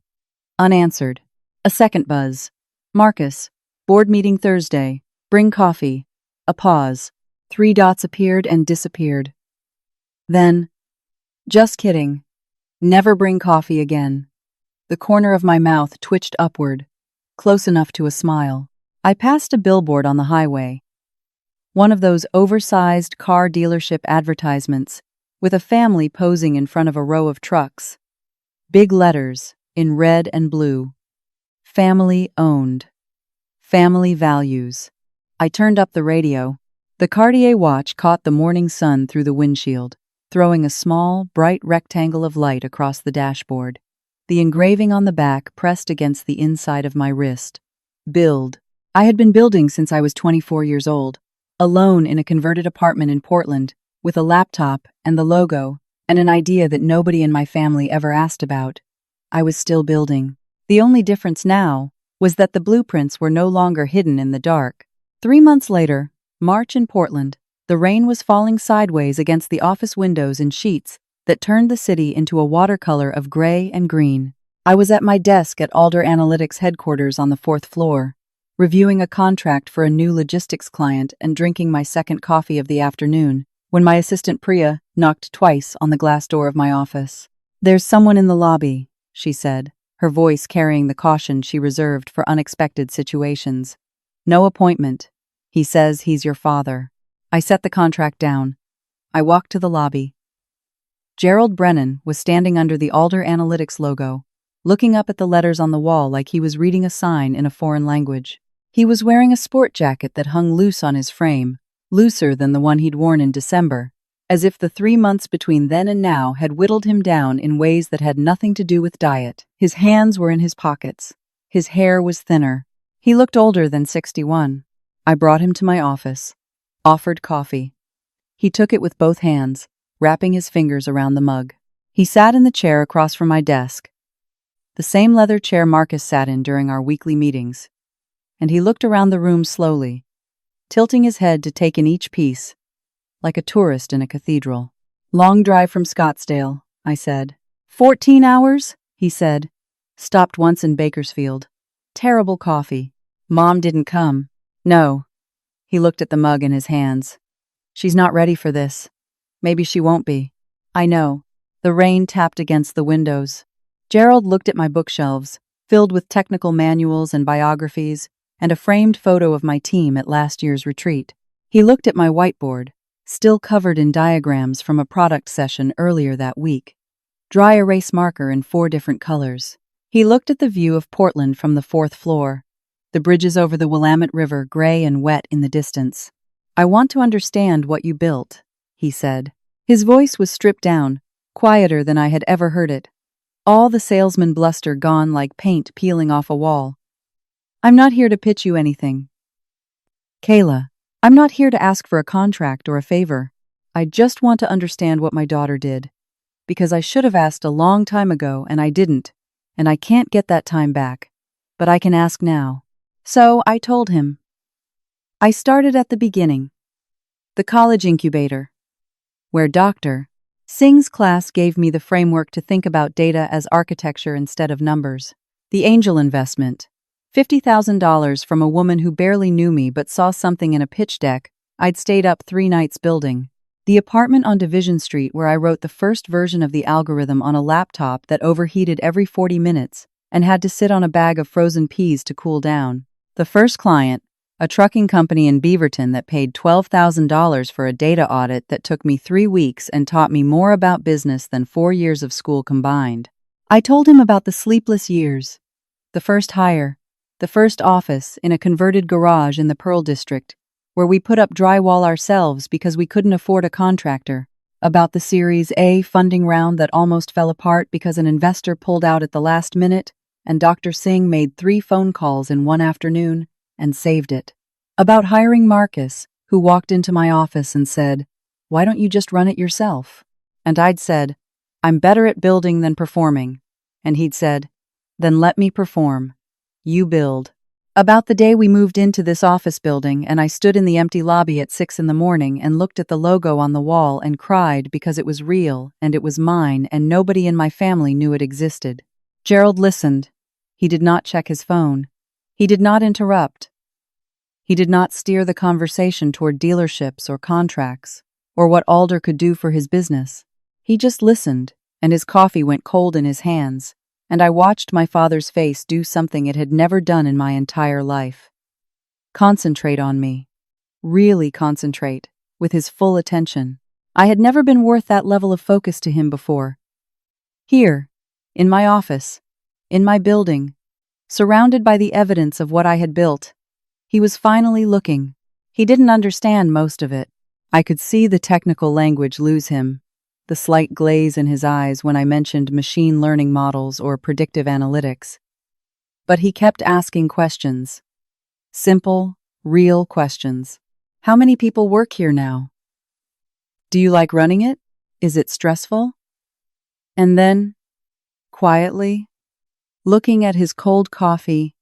Unanswered. A second buzz. Marcus. Board meeting Thursday. Bring coffee. A pause. 3 dots appeared and disappeared. Then, just kidding. Never bring coffee again. The corner of my mouth twitched upward, close enough to a smile. I passed a billboard on the highway, one of those oversized car dealership advertisements, with a family posing in front of a row of trucks. Big letters, in red and blue. Family owned. Family values. I turned up the radio. The Cartier watch caught the morning sun through the windshield, throwing a small, bright rectangle of light across the dashboard. The engraving on the back pressed against the inside of my wrist. Build. I had been building since I was 24 years old, alone in a converted apartment in Portland, with a laptop and the logo, and an idea that nobody in my family ever asked about. I was still building. The only difference now was that the blueprints were no longer hidden in the dark. 3 months later, March in Portland, the rain was falling sideways against the office windows in sheets that turned the city into a watercolor of gray and green. I was at my desk at Alder Analytics headquarters on the 4th floor, reviewing a contract for a new logistics client and drinking my second coffee of the afternoon, when my assistant Priya knocked twice on the glass door of my office. "There's someone in the lobby," she said, her voice carrying the caution she reserved for unexpected situations. "No appointment. He says he's your father." I set the contract down. I walked to the lobby. Gerald Brennan was standing under the Alder Analytics logo, looking up at the letters on the wall like he was reading a sign in a foreign language. He was wearing a sport jacket that hung loose on his frame, looser than the one he'd worn in December, as if the 3 months between then and now had whittled him down in ways that had nothing to do with diet. His hands were in his pockets. His hair was thinner. He looked older than 61. I brought him to my office, offered coffee. He took it with both hands, wrapping his fingers around the mug. He sat in the chair across from my desk, the same leather chair Marcus sat in during our weekly meetings, and he looked around the room slowly, tilting his head to take in each piece, like a tourist in a cathedral. "Long drive from Scottsdale," I said. 14 hours, he said. Stopped once in Bakersfield. Terrible coffee. Mom didn't come. No. He looked at the mug in his hands. She's not ready for this. Maybe she won't be. I know. The rain tapped against the windows. Gerald looked at my bookshelves, filled with technical manuals and biographies, and a framed photo of my team at last year's retreat. He looked at my whiteboard, still covered in diagrams from a product session earlier that week. Dry erase marker in 4 different colors. He looked at the view of Portland from the 4th floor, the bridges over the Willamette River gray and wet in the distance. "I want to understand what you built," he said. His voice was stripped down, quieter than I had ever heard it. All the salesman bluster gone like paint peeling off a wall. "I'm not here to pitch you anything, Kayla. I'm not here to ask for a contract or a favor. I just want to understand what my daughter did. Because I should have asked a long time ago and I didn't, and I can't get that time back. But I can ask now." So I told him. I started at the beginning. The college incubator, where Dr. Singh's class gave me the framework to think about data as architecture instead of numbers. The angel investment, $50,000 from a woman who barely knew me but saw something in a pitch deck I'd stayed up 3 nights building. The apartment on Division Street where I wrote the first version of the algorithm on a laptop that overheated every 40 minutes and had to sit on a bag of frozen peas to cool down. The first client, a trucking company in Beaverton that paid $12,000 for a data audit that took me 3 weeks and taught me more about business than 4 years of school combined. I told him about the sleepless years, the first hire, the first office in a converted garage in the Pearl District, where we put up drywall ourselves because we couldn't afford a contractor, about the Series A funding round that almost fell apart because an investor pulled out at the last minute, and Dr. Singh made 3 phone calls in one afternoon and saved it. About hiring Marcus, who walked into my office and said, "Why don't you just run it yourself?" And I'd said, "I'm better at building than performing." And he'd said, "Then let me perform. You build." About the day we moved into this office building and I stood in the empty lobby at 6 in the morning and looked at the logo on the wall and cried because it was real and it was mine and nobody in my family knew it existed. Gerald listened. He did not check his phone. He did not interrupt. He did not steer the conversation toward dealerships or contracts, or what Alder could do for his business. He just listened, and his coffee went cold in his hands, and I watched my father's face do something it had never done in my entire life. Concentrate on me. Really concentrate, with his full attention. I had never been worth that level of focus to him before. Here, in my office, in my building, surrounded by the evidence of what I had built, he was finally looking. He didn't understand most of it. I could see the technical language lose him, the slight glaze in his eyes when I mentioned machine learning models or predictive analytics. But he kept asking questions. Simple, real questions. How many people work here now? Do you like running it? Is it stressful? And then, quietly, looking at his cold coffee,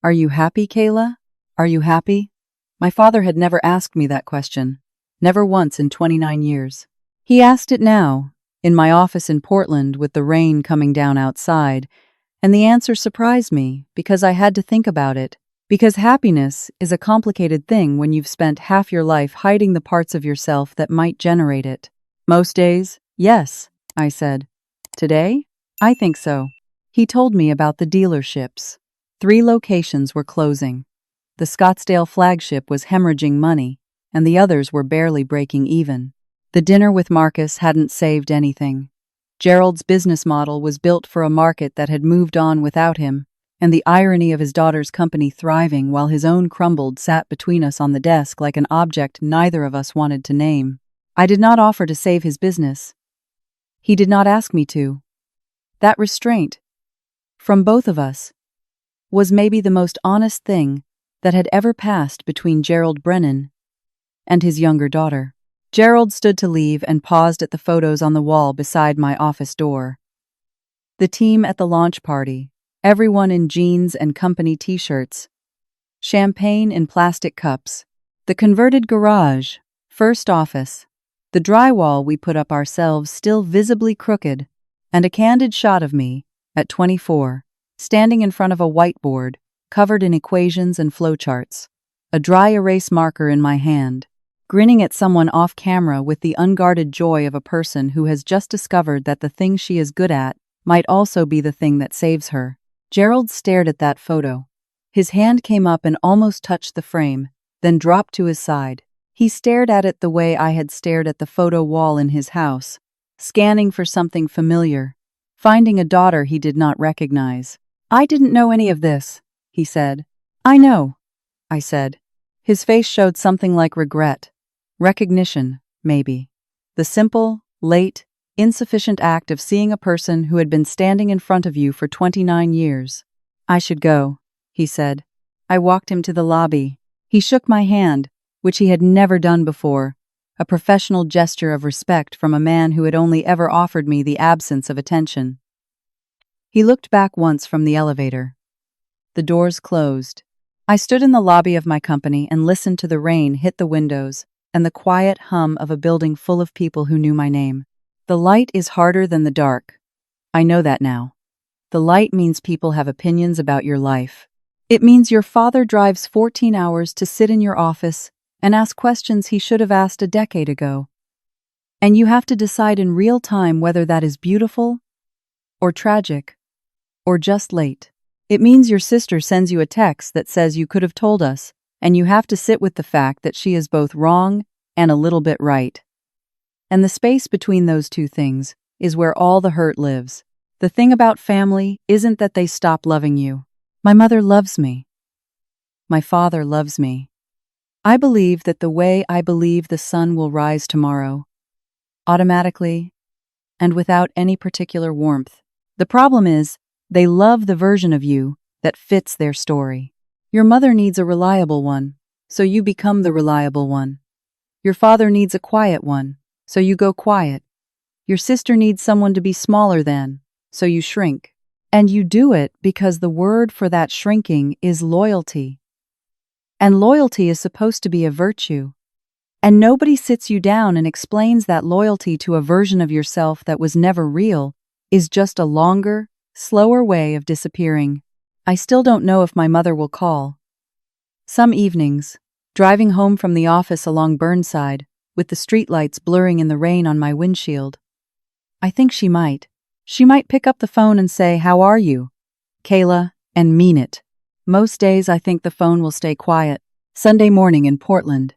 "Are you happy, Kayla? Are you happy?" My father had never asked me that question, never once in 29 years. He asked it now, in my office in Portland with the rain coming down outside, and the answer surprised me because I had to think about it. Because happiness is a complicated thing when you've spent half your life hiding the parts of yourself that might generate it. Most days, yes, I said. Today, I think so. He told me about the dealerships. 3 locations were closing. The Scottsdale flagship was hemorrhaging money, and the others were barely breaking even. The dinner with Marcus hadn't saved anything. Gerald's business model was built for a market that had moved on without him, and the irony of his daughter's company thriving while his own crumbled sat between us on the desk like an object neither of us wanted to name. I did not offer to save his business. He did not ask me to. That restraint, from both of us, was maybe the most honest thing that had ever passed between Gerald Brennan and his younger daughter. Gerald stood to leave and paused at the photos on the wall beside my office door. The team at the launch party, everyone in jeans and company t-shirts, champagne in plastic cups, the converted garage, first office, the drywall we put up ourselves still visibly crooked, and a candid shot of me, at 24, standing in front of a whiteboard, covered in equations and flowcharts, a dry erase marker in my hand, grinning at someone off camera with the unguarded joy of a person who has just discovered that the thing she is good at might also be the thing that saves her. Gerald stared at that photo. His hand came up and almost touched the frame, then dropped to his side. He stared at it the way I had stared at the photo wall in his house, scanning for something familiar, finding a daughter he did not recognize. "I didn't know any of this," he said. "I know," I said. His face showed something like regret. Recognition, maybe. The simple, late, insufficient act of seeing a person who had been standing in front of you for 29 years. "I should go," he said. I walked him to the lobby. He shook my hand, which he had never done before, a professional gesture of respect from a man who had only ever offered me the absence of attention. He looked back once from the elevator. The doors closed. I stood in the lobby of my company and listened to the rain hit the windows and the quiet hum of a building full of people who knew my name. The light is harder than the dark. I know that now. The light means people have opinions about your life. It means your father drives 14 hours to sit in your office and ask questions he should have asked a decade ago. And you have to decide in real time whether that is beautiful or tragic or just late. It means your sister sends you a text that says you could have told us, and you have to sit with the fact that she is both wrong and a little bit right. And the space between those two things is where all the hurt lives. The thing about family isn't that they stop loving you. My mother loves me. My father loves me. I believe that the way I believe the sun will rise tomorrow, automatically and without any particular warmth. The problem is, they love the version of you that fits their story. Your mother needs a reliable one, so you become the reliable one. Your father needs a quiet one, so you go quiet. Your sister needs someone to be smaller than, so you shrink. And you do it because the word for that shrinking is loyalty. And loyalty is supposed to be a virtue. And nobody sits you down and explains that loyalty to a version of yourself that was never real is just a longer, slower way of disappearing. I still don't know if my mother will call. Some evenings, driving home from the office along Burnside, with the streetlights blurring in the rain on my windshield, I think she might. She might pick up the phone and say, "How are you, Kayla?" and mean it. Most days I think the phone will stay quiet. Sunday morning in Portland.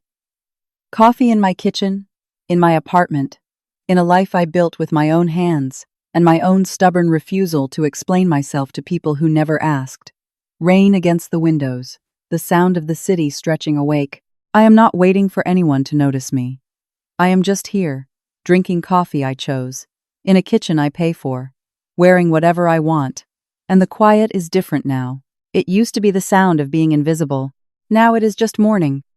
Coffee in my kitchen, in my apartment, in a life I built with my own hands, and my own stubborn refusal to explain myself to people who never asked. Rain against the windows, the sound of the city stretching awake. I am not waiting for anyone to notice me. I am just here, drinking coffee I chose, in a kitchen I pay for, wearing whatever I want. And the quiet is different now. It used to be the sound of being invisible. Now it is just morning.